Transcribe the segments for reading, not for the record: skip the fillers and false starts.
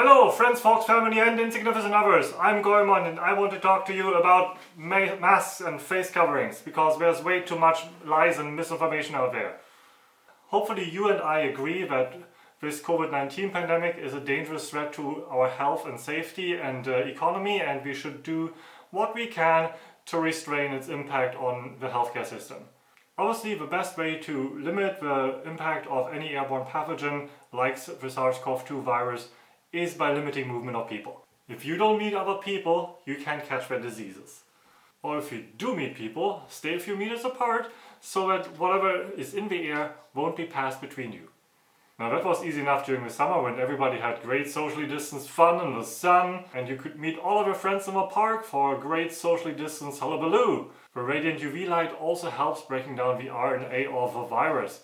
Hello friends, folks, family and insignificant others. I'm Goemon and I want to talk to you about masks and face coverings because there's way too much lies and misinformation out there. Hopefully you and I agree that this Covid-19 pandemic is a dangerous threat to our health and safety and economy, and we should do what we can to restrain its impact on the healthcare system. Obviously, the best way to limit the impact of any airborne pathogen like the SARS-CoV-2 virus is by limiting movement of people. If you don't meet other people, you can't catch their diseases. Or if you do meet people, stay a few meters apart so that whatever is in the air won't be passed between you. Now that was easy enough during the summer when everybody had great socially distanced fun in the sun and you could meet all of your friends in the park for a great socially distanced hullabaloo. The radiant UV light also helps breaking down the RNA of the virus,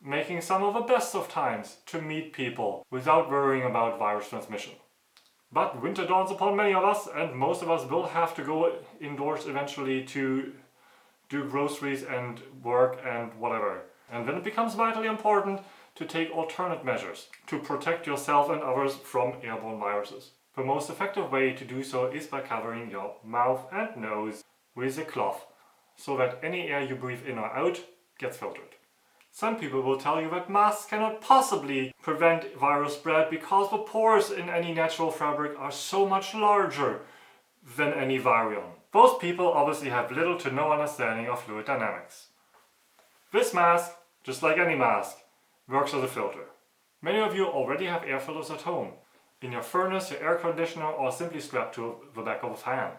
making some of the best of times to meet people without worrying about virus transmission. But winter dawns upon many of us, and most of us will have to go indoors eventually to do groceries and work and whatever. And then it becomes vitally important to take alternate measures to protect yourself and others from airborne viruses. The most effective way to do so is by covering your mouth and nose with a cloth so that any air you breathe in or out gets filtered. Some people will tell you that masks cannot possibly prevent virus spread because the pores in any natural fabric are so much larger than any virion. Those people obviously have little to no understanding of fluid dynamics. This mask, just like any mask, works as a filter. Many of you already have air filters at home, in your furnace, your air conditioner, or simply strapped to the back of a fan.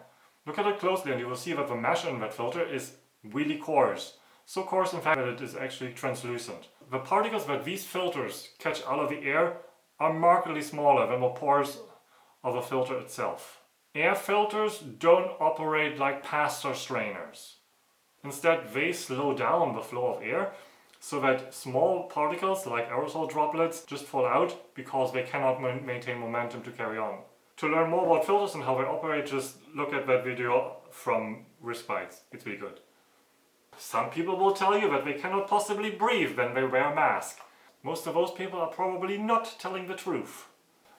Look at it closely and you will see that the mesh in that filter is really coarse. So coarse in fact that it is actually translucent. The particles that these filters catch out of the air are markedly smaller than the pores of the filter itself. Air filters don't operate like pasta strainers. Instead, they slow down the flow of air so that small particles like aerosol droplets just fall out because they cannot maintain momentum to carry on. To learn more about filters and how they operate, just look at that video from Wristbites. It's really good. Some people will tell you that they cannot possibly breathe when they wear a mask. Most of those people are probably not telling the truth.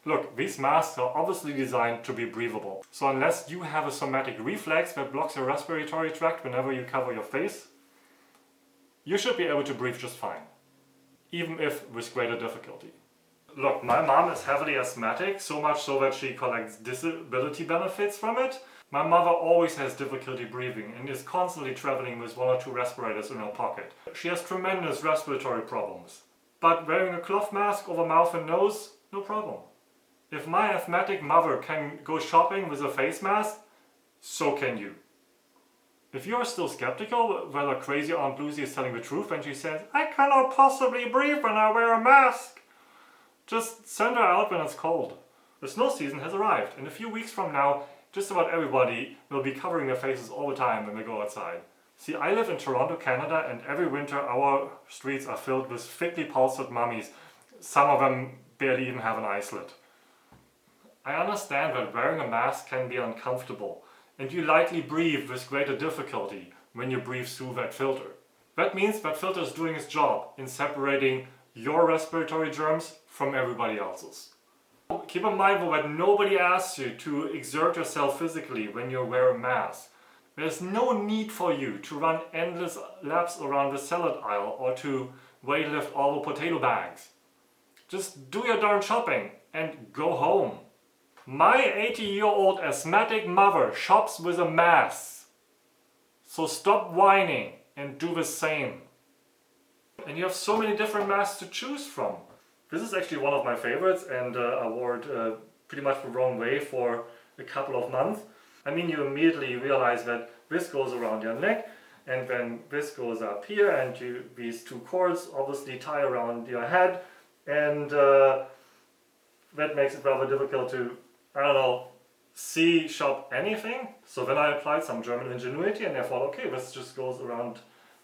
Look, these masks are obviously designed to be breathable. So unless you have a somatic reflex that blocks your respiratory tract whenever you cover your face, you should be able to breathe just fine, even if with greater difficulty. Look, my mom is heavily asthmatic, so much so that she collects disability benefits from it. My mother always has difficulty breathing and is constantly traveling with 1 or 2 respirators in her pocket. She has tremendous respiratory problems. But wearing a cloth mask over mouth and nose, no problem. If my asthmatic mother can go shopping with a face mask, so can you. If you are still skeptical whether crazy Aunt Lucy is telling the truth when she says, "I cannot possibly breathe when I wear a mask," just send her out when it's cold. The snow season has arrived. In a few weeks from now, just about everybody will be covering their faces all the time when they go outside. See, I live in Toronto, Canada, and every winter our streets are filled with thickly pulsed mummies. Some of them barely even have an eye slit. I understand that wearing a mask can be uncomfortable, and you likely breathe with greater difficulty when you breathe through that filter. That means that filter is doing its job in separating your respiratory germs from everybody else's. Keep in mind though that nobody asks you to exert yourself physically when you wear a mask. There's no need for you to run endless laps around the salad aisle or to weightlift all the potato bags. Just do your darn shopping and go home. My 80-year-old asthmatic mother shops with a mask. So stop whining and do the same. And you have so many different masks to choose from. This is actually one of my favorites, and I wore it pretty much the wrong way for a couple of months. I mean, you immediately realize that this goes around your neck, and then this goes up here, and these 2 cords obviously tie around your head, and that makes it rather difficult to, shop anything. So then I applied some German ingenuity, and I thought, okay, this just goes around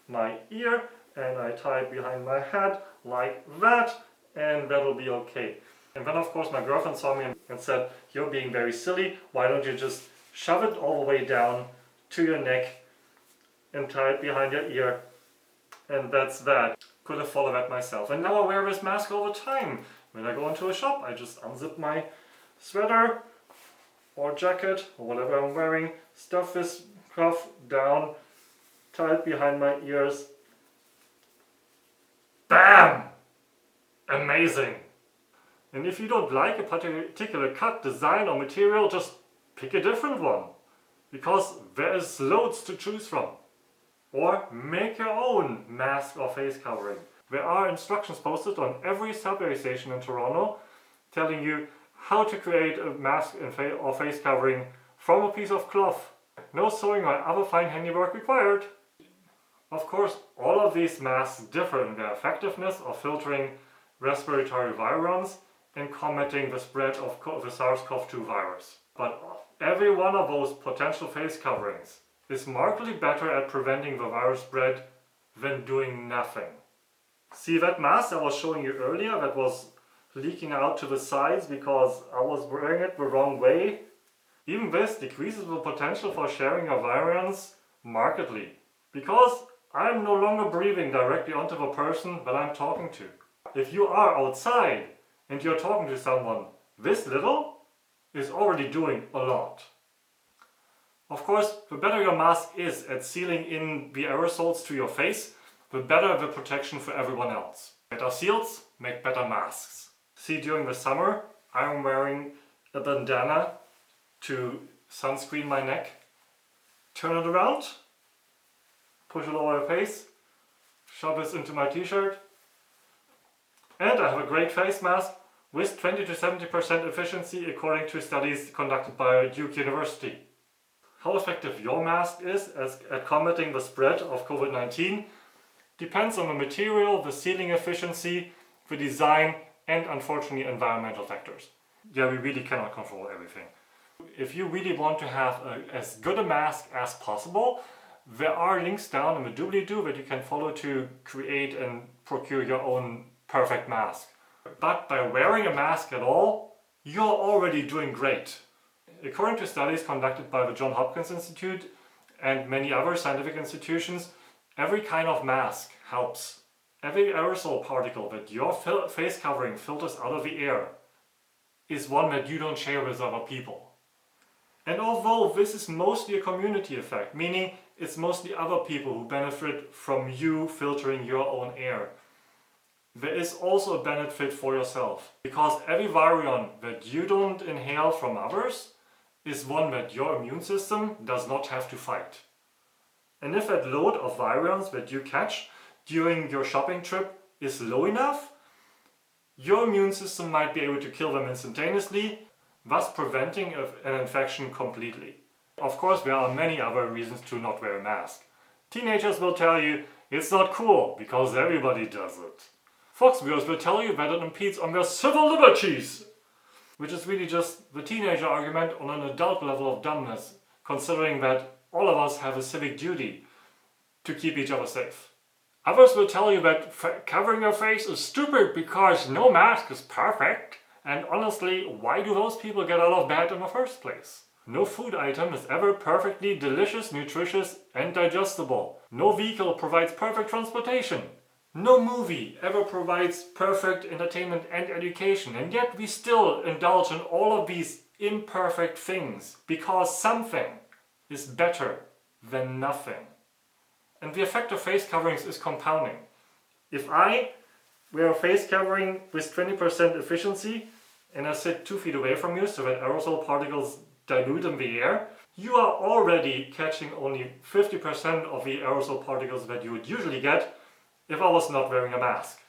my ear, and I tie it behind my head like that, and that'll be okay. And then of course my girlfriend saw me and said, "You're being very silly, why don't you just shove it all the way down to your neck and tie it behind your ear, and that's that." Could have followed that myself. And now I wear this mask all the time. When I go into a shop, I just unzip my sweater or jacket or whatever I'm wearing, stuff this cuff down, tight behind my ears. BAM! Amazing! And if you don't like a particular cut, design or material, just pick a different one, because there is loads to choose from. Or make your own mask or face covering. There are instructions posted on every subway station in Toronto telling you how to create a mask or face covering from a piece of cloth. No sewing or other fine handiwork required. Of course, all of these masks differ in their effectiveness of filtering respiratory virons and combating the spread of the SARS-CoV-2 virus. But every one of those potential face coverings is markedly better at preventing the virus spread than doing nothing. See that mask I was showing you earlier that was leaking out to the sides because I was wearing it the wrong way? Even this decreases the potential for sharing a virus markedly, because I'm no longer breathing directly onto the person that I'm talking to. If you are outside and you're talking to someone, this little is already doing a lot. Of course, the better your mask is at sealing in the aerosols to your face, the better the protection for everyone else. Better seals make better masks. See, during the summer, I'm wearing a bandana to sunscreen my neck. Turn it around, push it over the face, shove this into my t-shirt, and I have a great face mask with 20 to 70% efficiency according to studies conducted by Duke University. How effective your mask is at combating the spread of COVID-19 depends on the material, the sealing efficiency, the design, and unfortunately environmental factors. Yeah, we really cannot control everything. If you really want to have as good a mask as possible, there are links down in the doobly-doo that you can follow to create and procure your own perfect mask. But by wearing a mask at all, you're already doing great. According to studies conducted by the Johns Hopkins Institute and many other scientific institutions, every kind of mask helps. Every aerosol particle that your face covering filters out of the air is one that you don't share with other people. And although this is mostly a community effect, meaning it's mostly other people who benefit from you filtering your own air, there is also a benefit for yourself, because every virion that you don't inhale from others is one that your immune system does not have to fight. And if that load of virions that you catch during your shopping trip is low enough, your immune system might be able to kill them instantaneously, thus preventing an infection completely. Of course, there are many other reasons to not wear a mask. Teenagers will tell you it's not cool because everybody does it. Fox viewers will tell you that it impedes on their civil liberties, which is really just the teenager argument on an adult level of dumbness, considering that all of us have a civic duty to keep each other safe. Others will tell you that covering your face is stupid because no mask is perfect, and honestly, why do those people get out of bed in the first place? No food item is ever perfectly delicious, nutritious, and digestible. No vehicle provides perfect transportation. No movie ever provides perfect entertainment and education, and yet we still indulge in all of these imperfect things because something is better than nothing. And the effect of face coverings is compounding. If I wear a face covering with 20% efficiency and I sit 2 feet away from you so that aerosol particles dilute in the air, you are already catching only 50% of the aerosol particles that you would usually get if I was not wearing a mask.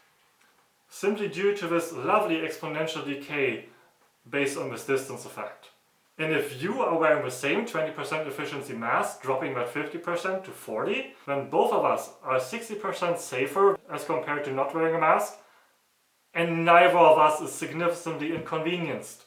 Simply due to this lovely exponential decay based on this distance effect. And if you are wearing the same 20% efficiency mask, dropping that 50% to 40%, then both of us are 60% safer as compared to not wearing a mask, and neither of us is significantly inconvenienced.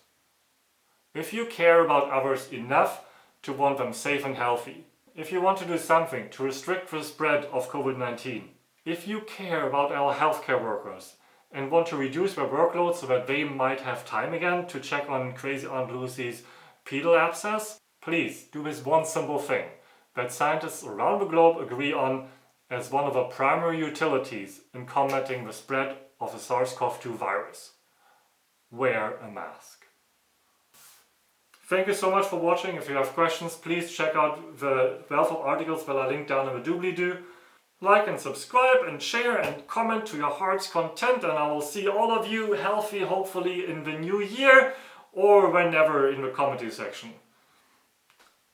If you care about others enough to want them safe and healthy, if you want to do something to restrict the spread of COVID-19, if you care about our healthcare workers and want to reduce their workload so that they might have time again to check on crazy Aunt Lucy's pedal abscess, please do this one simple thing that scientists around the globe agree on as one of the primary utilities in combating the spread of the SARS-CoV-2 virus. Wear a mask. Thank you so much for watching. If you have questions, please check out the wealth of articles that are linked down in the doobly-doo. Like and subscribe and share and comment to your heart's content, and I will see all of you healthy, hopefully in the new year or whenever in the comedy section.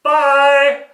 Bye!